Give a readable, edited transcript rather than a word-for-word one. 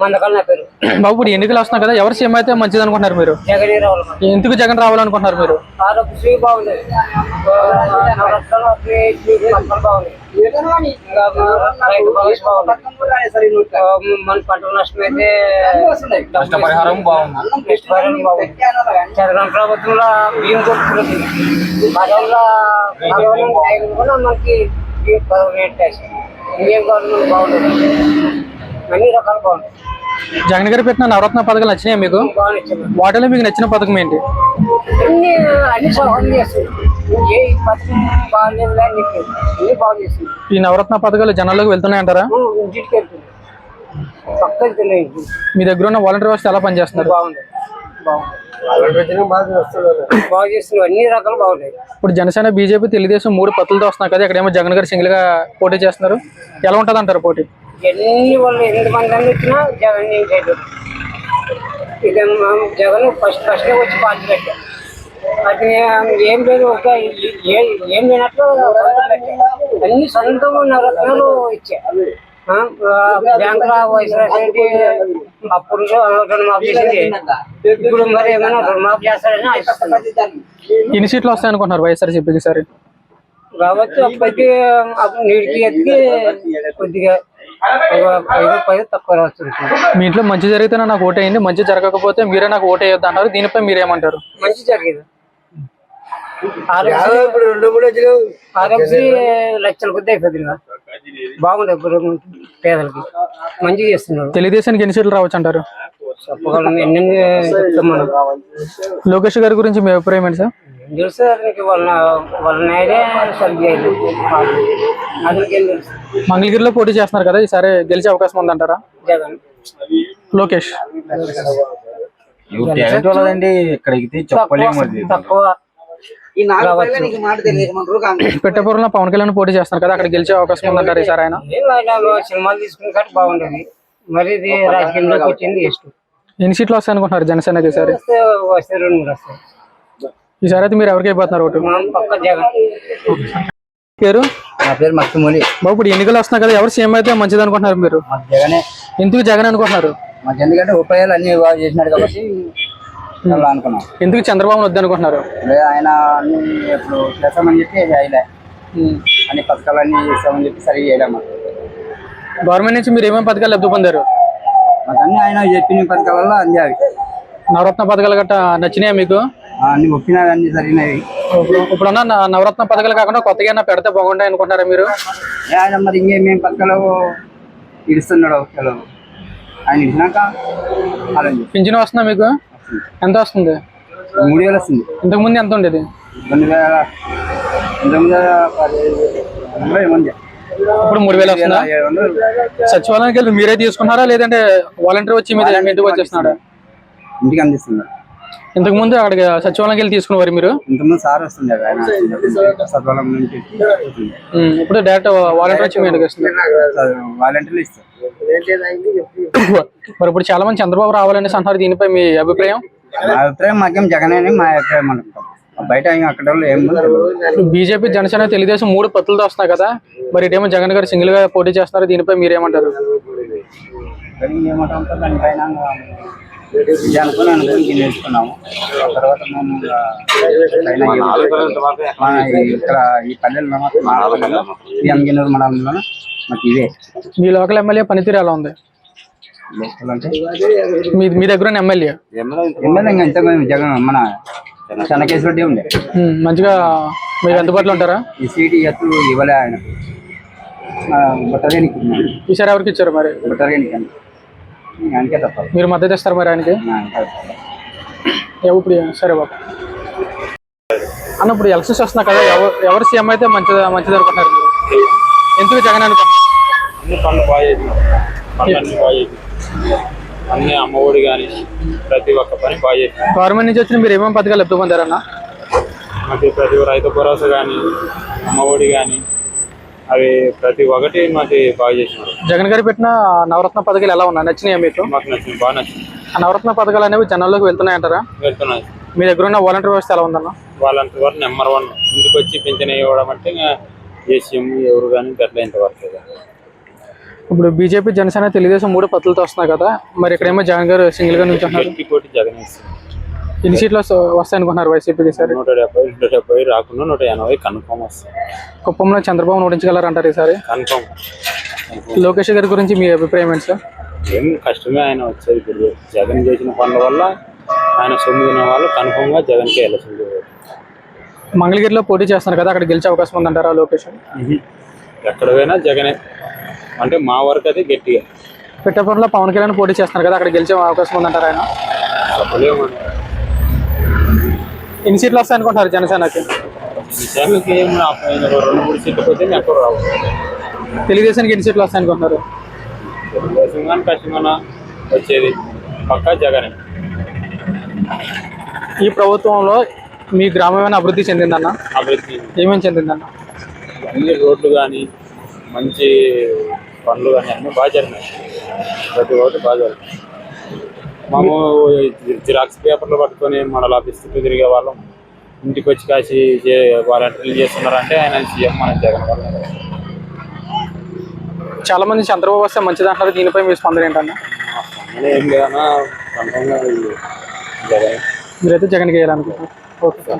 మందకాల నా పేరు. బాబు ఇప్పుడు ఎన్నికలు వస్తున్నాయి కదా, ఎవరు సీఎం అయితే మంచిది అనుకుంటున్నారు మీరు? జగన్ రావాలి. ఎందుకు జగన్ రావాలనుకుంటున్నారు మీరు? ఆరోగ్యశ్రీ బాగుంది, నవరత్నాలు బాగుంది, రైతు భరోసా బాగుంది, మన పంటల నష్టం అయితే నష్టపరిహారం బాగుంది. జగన్ ప్రభుత్వంలో బియ్యం కొట్టుకున్నది కూడా మనకి రేట్ ట్యాక్స్ ఇండియన్ గవర్నమెంట్ బాగుంటుంది, అన్ని రకాలు బాగుంటాయి. జగన్ గారు పెట్టిన నవరత్న పథకాలు నచ్చినాయి మీకు? వాటిలో మీకు నచ్చిన పథకం ఏంటి? అన్ని సహాయం చేస్తుంది, ఏ పథకం బాగాలేదు అన్ని బాగా చేస్తుంది. ఈ నవరత్న పథకాలు జనాల్లోకి వెళ్తున్నాయంటారా? ఇంటికి వెళ్తుంది, పక్కకి తెలియదు. మీ దగ్గర ఉన్న వాలంటీర్ వ్యవస్థ ఎలా పనిచేస్తున్నారు? బాగుంది, బాగా చేస్తున్నారు, అన్ని రకాలు బాగుంటాయి. ఇప్పుడు జనసేన, బీజేపీ, తెలుగుదేశం 3 పత్తులతో వస్తున్నాయి కదా, ఇక్కడేమో జగన్ గారు సింగిల్ గా పోటీ చేస్తున్నారు. ఎలా ఉంటది అంటారు పోటీ? ఎన్ని వాళ్ళు 8 మంది వచ్చినా జగన్ ఏం చేయలేదు. ఇదే జగన్ ఫస్ట్ వచ్చి పార్టీ పెట్టారు, అది ఏం లేదు, ఒక ఏం లేనట్లు అన్ని సొంతంగా నవరత్నాలు ఇచ్చాయి. బ్యాంకులో వయసు రాసేది అప్పుడు రుణమాఫీ చేసింది, ఇప్పుడు మరి ఏమైనా రుణమాఫీ చేస్తారని ఆశిస్తున్నారు. ఎన్ని సీట్లు వస్తాయి అనుకుంటున్నారు వైఎస్ఆర్సీపీకి సరే? కాబట్టి అప్పటికి నీటికి ఎత్తికి కొద్దిగా 5 తక్కువ వస్తుంది. మీ ఇంట్లో మంచి జరిగితేనే నాకు ఓటు అయ్యింది, మంచి జరగకపోతే మీరే నాకు ఓటు వేయొద్దు అంటారు, దీనిపై మీరేమంటారు? మంచి జరిగేది, ఆరోగ్యశ్రీ లక్షల కొద్ది అయిపోతుంది, బాగుంది పేదలకి మంచిగా చేస్తున్నారు. తెలుగుదేశానికి ఎన్ని సీట్లు రావచ్చు అంటారు? చెప్పగలం, ఎన్ని చెప్తాం మనం. లోకేష్ గారి గురించి మీ అభిప్రాయం ఏంటి సార్? తెలుసు వాళ్ళ నాయనే సరిగ్గా తెలుసు. మంగళగిరిలో పోటీ చేస్తున్నారు కదా, ఈసారి గెలిచే అవకాశం ఉందంటారా? జగన్, లోకేష్ తక్కువ. పెట్టపూరంలో పవన్ కళ్యాణ్ పోటీ చేస్తున్నారు కదా, అక్కడ గెలిచే అవకాశం ఉందంటారు ఈసారి? ఆయన సినిమాలు తీసుకుని కాబట్టి బాగుండేది, మరి ఇది రాజకీయంలోకి వచ్చింది ఇష్టం. ఎన్ని సీట్లు వస్తాయి అనుకుంటున్నారు జనసేనకి ఈసారి? వస్తే 2 వస్తాయి. ఈసారి అయితే మీరు ఎవరికి అయిపోతున్నారు ఓటు? పక్క జగన్. పేరు? నా పేరు మక్కిమూలి. బాబు ఇప్పుడు ఎన్నికలు వస్తున్నాయి కదా, ఎవరు సీఎం అయితే మంచిది అనుకుంటున్నారు మీరు? జగనే. ఎందుకు జగన్ అనుకుంటున్నారు? మాకు ఎందుకంటే ఉపాయాలు అన్ని బాగా చేసినాడు కాబట్టి అలా అనుకున్నాం. ఎందుకు చంద్రబాబు వద్దు అనుకుంటున్నారు? ఆయన అన్ని ఇప్పుడు చేస్తామని చెప్పి చేయలే, అన్ని పథకాలు అన్ని చేస్తామని చెప్పి సరిగ్గా చేయలేము. గవర్నమెంట్ నుంచి మీరు ఏమేమి పథకాలు లబ్ధి పొందారు? మాకు అన్ని ఆయన చెప్పిన పథకాల వల్ల అందావి. నవరత్న పథకాలు గట్టా నచ్చినాయా మీకు? అన్ని ఒప్పినవి అన్ని జరిగినవి. ఇప్పుడున్న నవరత్న పథకాలు కాకుండా కొత్తగా పెడితే బాగుంటాయి అనుకుంటారా మీరు? ఆయన మరి ఇంకేమేమి పథకాలు ఇస్తున్నాడు ఆయన ఇచ్చినాక పింఛన్ వస్తుందా మీకు? ఎంత వస్తుంది? 3000 వస్తుంది. ఇంతకు ముందు ఎంత ఉండేది? 2000 ఇప్పుడు 3000 వస్తుందా? సచివాలయానికి వెళ్ళి మీరే తీసుకున్నారా లేదంటే వాలంటీర్ వచ్చి మీ ఇంటికి వచ్చేస్తున్నారా? ఇంటికి అందిస్తున్నారు. ఇంతకు ముందు అక్కడికి సచివాలయానికి వెళ్ళి తీసుకునేవారు మీరు? ఇంతకుముందు సార్ వస్తుంది సచివాలయం నుంచి, ఇప్పుడు డైరెక్ట్ వాలంటీర్ వచ్చి మీ ఇంటికి వస్తుంది. వాలంటీర్లు ఇస్తారు. మరి ఇప్పుడు చాలా మంది చంద్రబాబు రావాలనేసి అంటారు, దీనిపై మీ అభిప్రాయం? మా అభిప్రాయం మాకేం జగన్ అని మా అభిప్రాయం అనుకుంటాం, బయట అక్కడ ఏం. బీజేపీ, జనసేన, తెలుగుదేశం 3 పత్తులతో వస్తున్నాయి కదా, మరి ఇటేమో జగన్ గారు సింగిల్ గా పోటీ చేస్తున్నారు, దీనిపై మీరేమంటారు? నేర్చుకున్నాము తర్వాత మేము ఇక్కడ ఈ పల్లెల్లో అంగనూరు మండలంలో మాకు ఇవే. మీ లోకల్ ఎమ్మెల్యే పనితీరు ఎలా ఉంది? మీ దగ్గర ఎమ్మెల్యే ఇంకా జగన్ మన చెన్నకేశ్వర రెడ్డి ఉండే మంచిగా మీకు అందుబాటులో ఉంటారా? ఈ సీటు ఎత్తులు ఇవ్వలే ఆయన, బుట్టరేనికి. ఈసారి ఎవరికి ఇచ్చారు మరి? బుట్టరేనికి ఆయనకే తప్ప. మీరు మద్దతు ఇస్తారు మరి ఆయనకి? ఇప్పుడు సరే బాబు అన్న, ఇప్పుడు ఎలక్షన్స్ వస్తున్నా కదా, ఎవరు సీఎం అయితే మంచిది అనుకుంటున్నారు? ఎందుకు జగన్ అనుకుంటున్నారు? అన్ని పనులు బాగా అన్ని అమ్మఒడి కానీ ప్రతి ఒక్క పని బాగా చేసి. గవర్నమెంట్ నుంచి వచ్చిన మీరు ఏమేమి పథకాలు లబ్ధి పొందారన్న? మాకు ప్రతి రైతు భరోసా కానీ అమ్మఒడి కానీ అవి ప్రతి ఒక్కటి మాకు బాగా చేసినారు. జగన్ గారు పెట్టిన నవరత్న పథకాలు ఎలా ఉన్నాయి, నచ్చినాయా మీకు? మాకు నచ్చింది, బాగా నచ్చింది. ఆ నవరత్న పథకాలు అనేవి జనాల్లోకి వెళ్తున్నాయంటారా? వెళ్తున్నాయి. మీ దగ్గర ఉన్న వాలంటీర్ వ్యవస్థ ఎలా ఉందన్న? వాలంటీర్ వరకు నెంబర్ 1. ఇంటికి వచ్చి పింఛన్ ఇవ్వడం అంటే ఇంకా ఏసీఎం ఎవరు కానీ గట్ల ఇంతవరకు. ఇప్పుడు బీజేపీ, జనసేన, తెలుగుదేశం 3 పొత్తులతో వస్తున్నాయి కదా, మరి ఇక్కడేమో జగన్ గారు సింగిల్గా నుంచి అంటున్నారు. గట్టి పోటీ జగన్ ఇస్తుంది. ఎన్ని సీట్లు వస్తాయనుకుంటున్నారు వైసీపీకి ఈసారి? 170 రాకుండా 180 కన్ఫర్మ్ వస్తుంది. కుప్పంలో చంద్రబాబు ఓడించగలరంటారు ఈసారి? కన్ఫర్మ్. లోకేష్ గారి గురించి మీ అభిప్రాయం ఏంటి సార్? ఏం కష్టమే ఆయన వచ్చేది. ఇప్పుడు జగన్ చేసిన పనుల వల్ల ఆయన సొమ్మిదిన వాళ్ళు కన్ఫర్మ్గా జగన్కి వెళ్ళాల్సింది. మంగళగిరిలో పోటీ చేస్తున్నారు కదా, అక్కడ గెలిచే అవకాశం ఉందంటారా లోకేష్? ఎక్కడ పోయినా జగనే, అంటే మా వరకు అది గట్టిగా. పిఠాపురంలో పవన్ కళ్యాణ్ పోటీ చేస్తున్నారు కదా, అక్కడ గెలిచే అవకాశం ఉందంటారా ఆయన? చెప్పలేమండి. ఎన్ని సీట్లు వస్తాయనుకుంటున్నారు జనసేనకి? జగన్కి ఏం 2-3 సీట్లు పోతే ఎక్కడ రావు. తెలుగుదేశానికి ఎన్ని సీట్లు వస్తాయనుకుంటున్నారు? తెలుగుదేశం కానీ కష్టమన్నా వచ్చేది పక్కా జగనే. ఈ ప్రభుత్వంలో మీ గ్రామం ఏమైనా అభివృద్ధి చెందిందన్న? అభివృద్ధి ఏమేమి చెందిందన్న? అన్ని రోడ్లు కానీ మంచి పనులు కానీ అన్నీ బాగా జరిగినాయి. ప్రతి ఒక్కటి బాగా జరిగినాయి. మేము జిరాక్స్ పేపర్లు పట్టుకొని మండల ఆఫీస్ చుట్టూ తిరిగే వాళ్ళం. ఇంటికి వచ్చి కాసి వాలంటీర్లు చేస్తున్నారంటే ఆయన సీఎం మన జగన్ వల్ల. చాలా మంది చంద్రబాబు వస్తే మంచిది అంటారు, దీనిపై మీ స్పందన ఏంటన్నా? ఏం లేదన్నా కన్ఫర్మ్గా జగన్. మీరైతే జగన్కి వేయాలనుకుంటున్నారు. ఓకే.